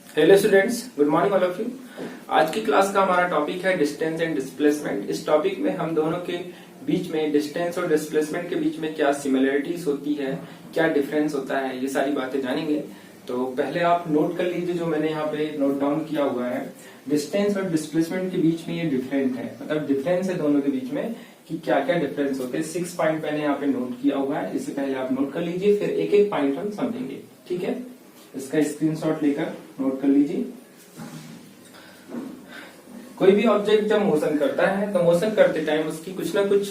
Hello students, good morning all of you. आज की class का हमारा टॉपिक है डिस्टेंस एंड डिस्प्लेसमेंट। इस टॉपिक में हम दोनों के बीच में डिस्टेंस और डिस्प्लेसमेंट के बीच में क्या सिमिलरिटीज होती है, क्या डिफरेंस होता है, ये सारी बातें जानेंगे। तो पहले आप नोट कर लीजिए जो मैंने यहाँ पे नोट डाउन किया हुआ है। डिस्टेंस और डिस्प्लेसमेंट के बीच में ये डिफरेंट है, मतलब डिफरेंस है दोनों के बीच में कि क्या क्या डिफरेंस होते हैं। 6 पॉइंट मैंने यहाँ पे नोट किया हुआ है, इससे पहले आप नोट कर लीजिए, फिर एक एक पॉइंट हम समझेंगे। ठीक है, इसका स्क्रीनशॉट लेकर नोट कर लीजिए। कोई भी ऑब्जेक्ट जब मोशन करता है तो मोशन करते टाइम उसकी कुछ ना कुछ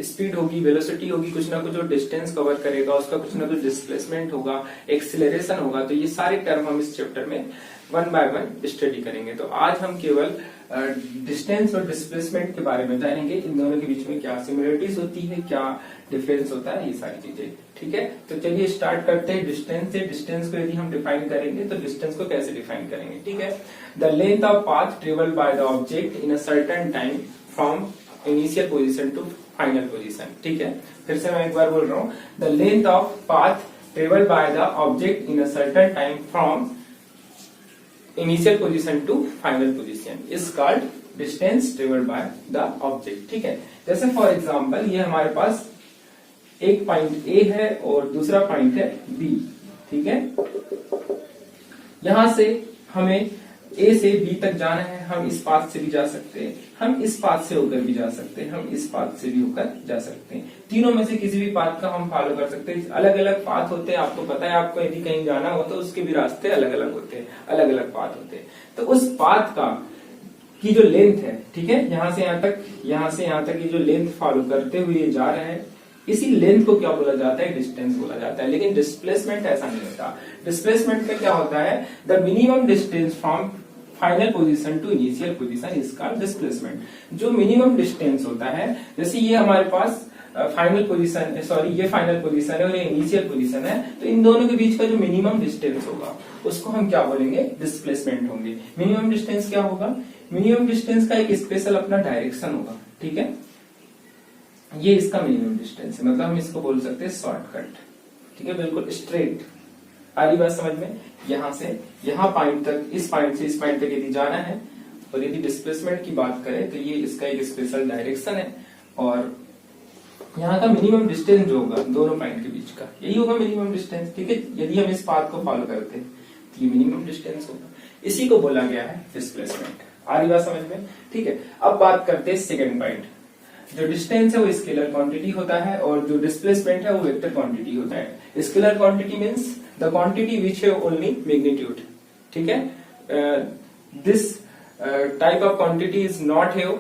स्पीड होगी, वेलोसिटी होगी, कुछ ना कुछ जो डिस्टेंस कवर करेगा, उसका कुछ ना कुछ डिस्प्लेसमेंट होगा, एक्सिलरेशन होगा। तो ये सारे टर्म हम इस चैप्टर में वन बाय वन स्टडी करेंगे। तो आज हम केवल डिस्टेंस और डिस्प्लेसमेंट के बारे में जानेंगे, इन दोनों के बीच में क्या सिमिलरिटीज होती है, क्या डिफरेंस होता है, ये सारी चीजें। ठीक है, तो चलिए स्टार्ट करते हैं डिस्टेंस से। डिस्टेंस को यदि हम डिफाइन करेंगे तो डिस्टेंस को कैसे डिफाइन करेंगे। ठीक है, the length of path travelled by the object in a certain time from initial position to final position. ठीक है, फिर से मैं एक बार बोल रहा हूँ, the length of path travelled by the object in a certain time from initial position to final position is called distance travelled by the object. ठीक है, जैसे फॉर एग्जांपल ये हमारे पास एक पॉइंट ए है और दूसरा पॉइंट है बी। ठीक है, यहां से हमें ए से बी तक जाना है। हम इस पाथ से भी जा सकते हैं, हम इस पाथ से होकर भी जा सकते हैं, हम इस पाथ से भी होकर जा सकते हैं। तीनों में से किसी भी पाथ का हम फॉलो कर सकते हैं। अलग अलग पाथ होते हैं, आपको पता है। आपको यदि कहीं जाना हो तो उसके भी रास्ते अलग अलग होते हैं, अलग अलग पाथ होते हैं। तो उस पाथ का की जो लेंथ है, ठीक है, यहां से यहां तक, यहां से यहां तक ये जो लेंथ फॉलो करते हुए जा रहे हैं, इसी लेंथ को क्या बोला जाता है, डिस्टेंस बोला जाता है। लेकिन डिस्प्लेसमेंट ऐसा नहीं होता। डिस्प्लेसमेंट में क्या होता है, the minimum distance from final position to initial position is called displacement. जो मिनिमम डिस्टेंस होता है, जैसे ये हमारे पास फाइनल पोजीशन, सॉरी ये फाइनल पोजीशन है और ये इनिशियल पोजीशन है, तो इन दोनों के बीच का जो मिनिमम डिस्टेंस होगा उसको हम क्या बोलेंगे, डिस्प्लेसमेंट होंगे। मिनिमम डिस्टेंस क्या होगा, मिनिमम डिस्टेंस का एक स्पेशल अपना डायरेक्शन होगा। ठीक है, ये इसका मिनिमम डिस्टेंस है, मतलब हम इसको बोल सकते हैं शॉर्टकट। ठीक है, बिल्कुल स्ट्रेट। आ रही बात समझ में। यहां से यहां पॉइंट तक, इस पॉइंट से इस पॉइंट तक यदि जाना है, और यदि डिस्प्लेसमेंट की बात करें तो ये इसका एक स्पेशल डायरेक्शन है, और यहाँ का मिनिमम डिस्टेंस जो होगा दोनों पॉइंट के बीच का, यही होगा मिनिमम डिस्टेंस। ठीक है, यदि हम इस पाथ को फॉलो करते हैं तो ये मिनिमम डिस्टेंस होगा। इसी को बोला गया है डिस्प्लेसमेंट। आ रही बात समझ में। ठीक है, अब बात करते हैं सेकेंड पॉइंट। जो डिस्टेंस है वो स्केलर क्वांटिटी होता है और जो डिस्प्लेसमेंट है वो वेक्टर क्वांटिटी होता है। Scalar quantity means the quantity which have only magnitude. ठीक है, this type of quantity is not have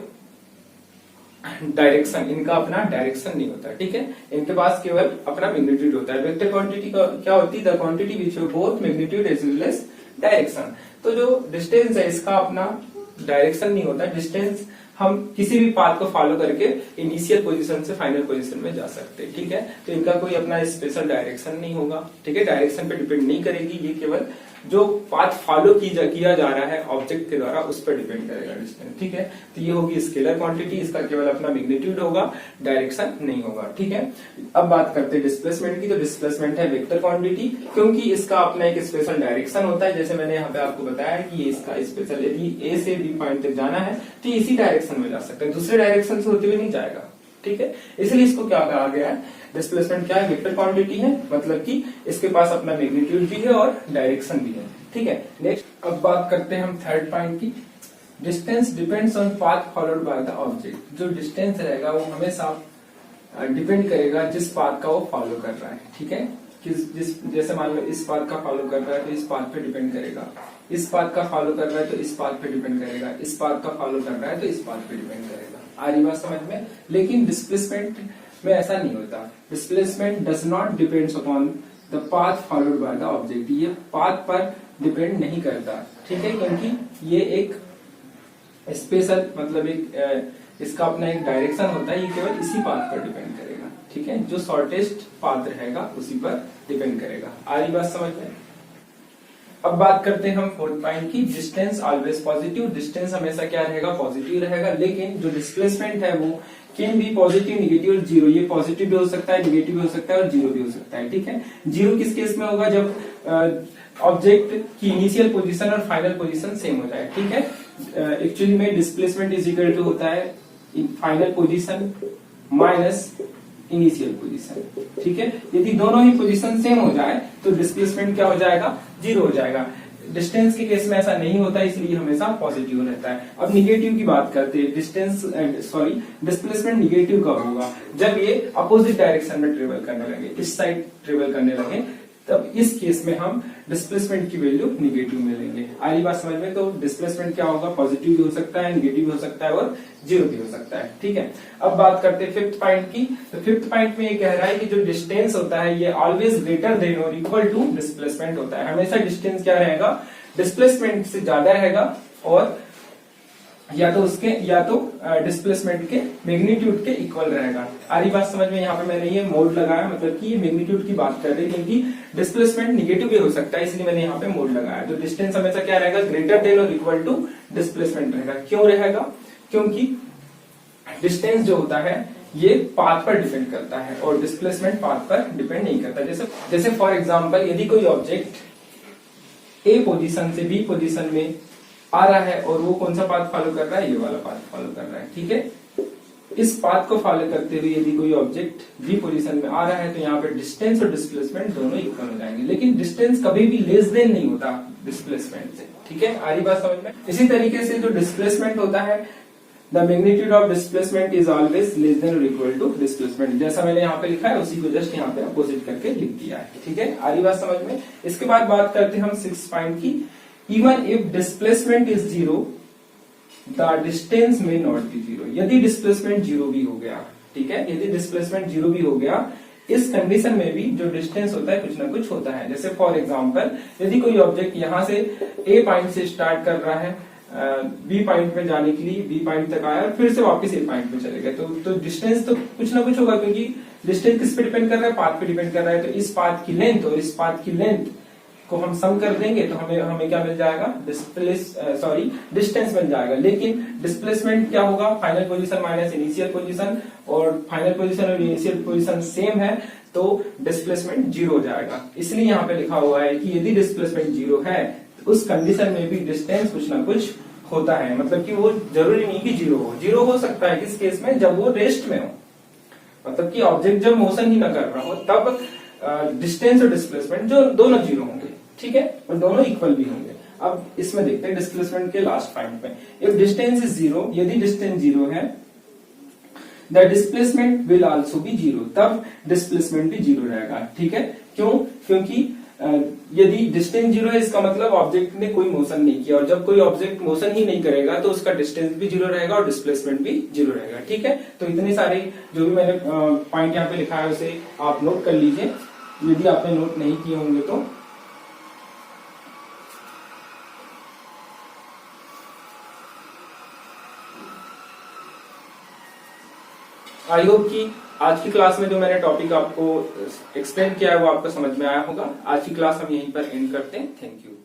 direction, इनका अपना डायरेक्शन नहीं होता। ठीक है, इनके पास केवल अपना मैग्नीट्यूड होता है। वेक्टर क्वांटिटी क्या होती है, the quantity which have both magnitude as well as direction. तो जो डिस्टेंस है इसका अपना डायरेक्शन नहीं होता। डिस्टेंस हम किसी भी पाथ को फॉलो करके इनिशियल पोजीशन से फाइनल पोजीशन में जा सकते हैं। ठीक है, तो इनका कोई अपना स्पेशल डायरेक्शन नहीं होगा। ठीक है, डायरेक्शन पे डिपेंड नहीं करेगी, ये केवल जो पाथ फॉलो किया जा रहा है ऑब्जेक्ट के द्वारा उस पर डिपेंड करेगा डिस्टेंस। ठीक है, तो ये होगी स्केलर क्वांटिटी, इसका केवल अपना मैग्नीट्यूड होगा, डायरेक्शन नहीं होगा। ठीक है, अब बात करते हैं डिस्प्लेसमेंट की। तो डिस्प्लेसमेंट है वेक्टर क्वांटिटी, क्योंकि इसका अपना एक स्पेशल डायरेक्शन होता है। जैसे मैंने यहाँ पे आपको बताया कि ये इसका स्पेशल, यदि ए से बी पॉइंट तक जाना है तो इसी डायरेक्शन में जा सकते हैं, दूसरे डायरेक्शन से होते हुए नहीं जाएगा। ठीक है, इसलिए इसको क्या कहा गया है, डिस्प्लेसमेंट क्या है, वेक्टर क्वांटिटी है, मतलब कि इसके पास अपना मैग्नीट्यूड भी है और डायरेक्शन भी है। ठीक है, नेक्स्ट अब बात करते हैं हम थर्ड पॉइंट की। Distance depends on path followed by the object. जो डिस्टेंस रहेगा वो हमेशा डिपेंड करेगा जिस पाथ का वो फॉलो कर रहा है। ठीक है, जैसे मान लो इस पाथ का फॉलो कर रहा है तो इस पाथ पे डिपेंड करेगा, इस पाथ का फॉलो कर रहा है तो इस पाथ पे डिपेंड करेगा, इस पाथ का फॉलो कर रहा है तो इस पाथ पे डिपेंड करेगा। आ रही बात समझ में। लेकिन डिस्प्लेसमेंट में ऐसा नहीं होता। Displacement does not depends upon the path followed by the object. ये पाथ पर डिपेंड नहीं करता। ठीक है, क्योंकि ये एक स्पेशल, मतलब एक इसका अपना एक डायरेक्शन होता है, ये केवल इसी पाथ पर डिपेंड करेगा। ठीक है, जो शॉर्टेस्ट पाथ रहेगा उसी पर डिपेंड करेगा। आ रही बात समझ में। अब बात करते हैं हम फोर्थ पॉइंट की। Distance always positive. डिस्टेंस हमेशा क्या रहेगा, पॉजिटिव रहेगा। लेकिन जो डिस्प्लेसमेंट है वो कैन बी पॉजिटिव, नेगेटिव और जीरो। ये पॉजिटिव भी हो सकता है, नेगेटिव भी हो सकता है और जीरो भी हो सकता है। ठीक है, जीरो किस केस में होगा, जब ऑब्जेक्ट की इनिशियल पोजीशन और फाइनल पोजीशन सेम हो जाए, ठीक है। एक्चुअली में डिस्प्लेसमेंट इज इक्वल टू होता है final position minus initial position, ठीक है। यदि दोनों ही पोजीशन सेम हो जाए तो डिस्प्लेसमेंट क्या हो जाएगा, 0 हो जाएगा। डिस्टेंस के केस में ऐसा नहीं होता, इसलिए हमेशा पॉजिटिव रहता है। अब निगेटिव की बात करते हैं। डिस्प्लेसमेंट निगेटिव कब होगा, जब ये अपोजिट डायरेक्शन में ट्रेवल करने लगे, इस साइड ट्रेवल करने लगे, तब इस केस में हम डिस्प्लेसमेंट की वैल्यू निगेटिव में लेंगे। आगे बात समझ में, तो डिस्प्लेसमेंट क्या होगा, पॉजिटिव भी हो सकता है, निगेटिव भी हो सकता है और 0 भी हो सकता है, ठीक है। अब बात करते हैं फिफ्थ पॉइंट की। तो फिफ्थ पॉइंट में ये कह रहा है कि जो डिस्टेंस होता है ये ऑलवेज ग्रेटर देन और इक्वल टू डिस्प्लेसमेंट होता है। हमेशा डिस्टेंस क्या रहेगा, डिस्प्लेसमेंट से ज्यादा रहेगा और या तो डिस्प्लेसमेंट के मैग्नीट्यूड के इक्वल रहेगा। आरी बात समझ में, यहाँ पे मैंने ये मोड लगाया, मतलब कि ये मैग्नीट्यूड की बात कर रहे हैं, क्योंकि डिस्प्लेसमेंट निगेटिव भी हो सकता है, इसलिए मैंने यहाँ पे मोड लगाया। तो डिस्टेंस हमेशा क्या रहेगा, ग्रेटर देन और इक्वल टू डिस्प्लेसमेंट रहेगा। क्यों रहेगा, क्योंकि डिस्टेंस जो होता है ये पाथ पर डिपेंड करता है और डिस्प्लेसमेंट पाथ पर डिपेंड नहीं करता। जैसे फॉर एग्जाम्पल, यदि कोई ऑब्जेक्ट ए पोजीशन से बी पोजीशन में आ रहा है और वो कौन सा पाथ फॉलो कर रहा है, ये वाला पाथ फॉलो कर रहा है, ठीक है। इस पाथ को फॉलो करते हुए यदि कोई ऑब्जेक्ट बी पोजीशन में आ रहा है तो यहाँ पे डिस्टेंस और डिस्प्लेसमेंट दोनों इक्वल हो जाएंगे, लेकिन डिस्टेंस कभी भी लेस देन नहीं होता डिस्प्लेसमेंट से, ठीक है। आरी बात समझ में। इसी तरीके से जो डिस्प्लेसमेंट होता है, the magnitude of displacement is always less than और इक्वल टू डिस्प्लेसमेंट। जैसा मैंने यहाँ पे लिखा है उसी को जस्ट यहाँ पे अपोजिट करके लिख दिया है, ठीक है। आरी बात समझ में। इसके बाद बात करते हैं हम 6 पॉइंट की। Even if displacement is 0, the distance may not be 0। यदि डिस्प्लेसमेंट 0 भी हो गया, ठीक है, यदि डिस्प्लेसमेंट 0 भी हो गया, इस कंडीशन में भी जो डिस्टेंस होता है कुछ ना कुछ होता है। जैसे फॉर एग्जांपल, यदि कोई ऑब्जेक्ट यहाँ से ए पॉइंट से स्टार्ट कर रहा है, बी पॉइंट में जाने के लिए बी पॉइंट तक आया और फिर से वापस ए पॉइंट में चले गए, तो डिस्टेंस तो कुछ ना कुछ होगा, क्योंकि डिस्टेंस किस पे डिपेंड कर रहा है, पाथ पे डिपेंड कर रहा है। तो इस पाथ की लेंथ और इस पाथ की लेंथ को हम सम कर देंगे तो हमें क्या मिल जाएगा, डिस्टेंस मिल जाएगा। लेकिन डिस्प्लेसमेंट क्या होगा, final position minus initial position, और फाइनल पोजीशन और इनिशियल पोजीशन सेम है तो डिस्प्लेसमेंट 0 हो जाएगा। इसलिए यहाँ पे लिखा हुआ है कि यदि डिस्प्लेसमेंट 0 है तो उस कंडीशन में भी डिस्टेंस कुछ ना कुछ होता है, मतलब कि वो जरूरी नहीं कि 0 हो। 0 हो सकता है किस केस में, जब वो रेस्ट में हो, मतलब कि ऑब्जेक्ट जब मोशन ही ना कर रहा हो, तब डिस्टेंस और डिस्प्लेसमेंट जो दोनों 0 होंगे, ठीक है, और दोनों इक्वल भी होंगे। अब इसमें देखते हैं डिस्प्लेसमेंट के लास्ट पॉइंट में। इफ डिस्टेंस इज 0, यदि डिस्टेंस 0 है, the displacement will also be 0, तब डिस्प्लेसमेंट भी 0 रहेगा, ठीक है। क्यों, क्योंकि यदि डिस्टेंस 0 है इसका मतलब ऑब्जेक्ट ने कोई मोशन नहीं किया, और जब कोई ऑब्जेक्ट मोशन ही नहीं करेगा तो उसका डिस्टेंस भी 0 रहेगा और डिस्प्लेसमेंट भी 0 रहेगा, ठीक है। तो इतने सारे जो भी मैंने पॉइंट यहाँ पे लिखा है उसे आप नोट कर लीजिए, यदि आपने नोट नहीं किए होंगे तो। आई होप कि आज की क्लास में जो मैंने टॉपिक आपको एक्सप्लेन किया है वो आपको समझ में आया होगा। आज की क्लास हम यहीं पर एंड करते हैं। Thank you.